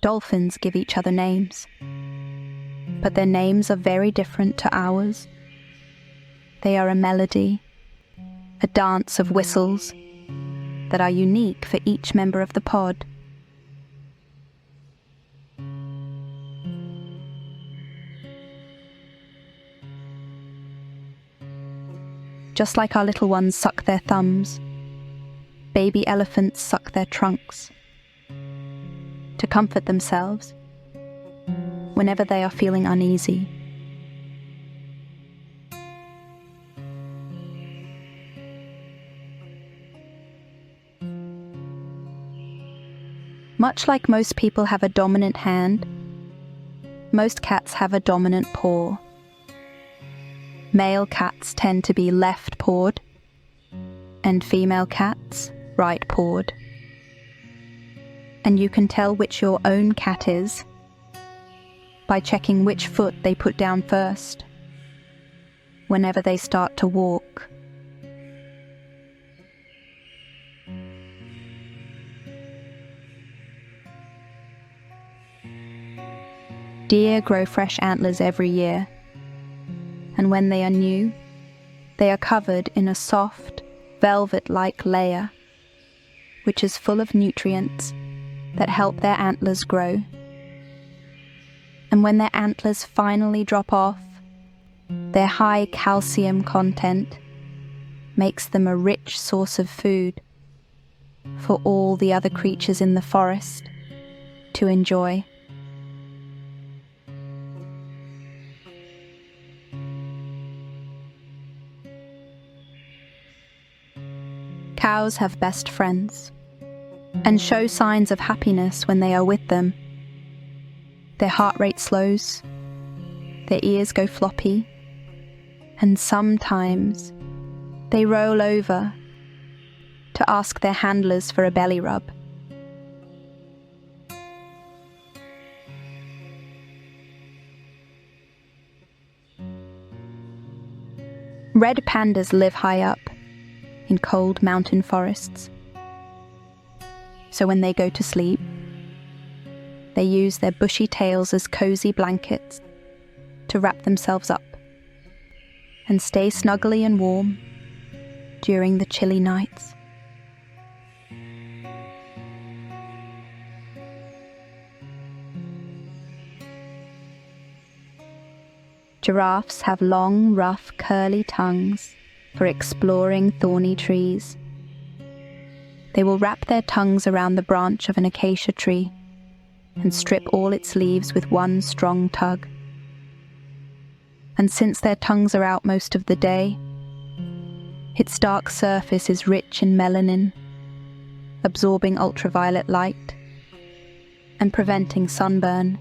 Dolphins give each other names, but their names are very different to ours. They are a melody, a dance of whistles that are unique for each member of the pod. Just like our little ones suck their thumbs, baby elephants suck their trunks to comfort themselves whenever they are feeling uneasy. Much like most people have a dominant hand, most cats have a dominant paw. Male cats tend to be left-pawed, and female cats right-pawed. And you can tell which your own cat is by checking which foot they put down first whenever they start to walk. Deer grow fresh antlers every year, and when they are new, they are covered in a soft, velvet-like layer, which is full of nutrients that help their antlers grow. And when their antlers finally drop off, their high calcium content makes them a rich source of food for all the other creatures in the forest to enjoy. Cows have best friends and show signs of happiness when they are with them. Their heart rate slows, their ears go floppy, and sometimes they roll over to ask their handlers for a belly rub. Red pandas live high up in cold mountain forests. So when they go to sleep, they use their bushy tails as cozy blankets to wrap themselves up and stay snuggly and warm during the chilly nights. Giraffes have long, rough, curly tongues for exploring thorny trees. They will wrap their tongues around the branch of an acacia tree and strip all its leaves with one strong tug. And since their tongues are out most of the day, its dark surface is rich in melanin, absorbing ultraviolet light and preventing sunburn.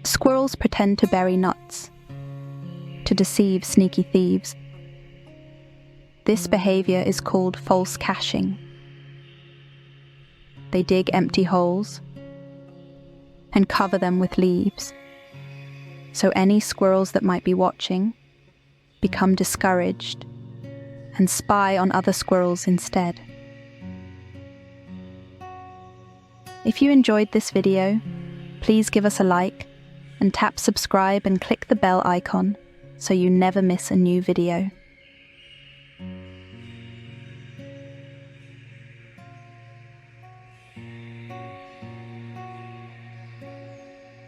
Squirrels pretend to bury nuts to deceive sneaky thieves. This behavior is called false caching. They dig empty holes and cover them with leaves, so any squirrels that might be watching become discouraged and spy on other squirrels instead. If you enjoyed this video, please give us a like and tap subscribe and click the bell icon so you never miss a new video.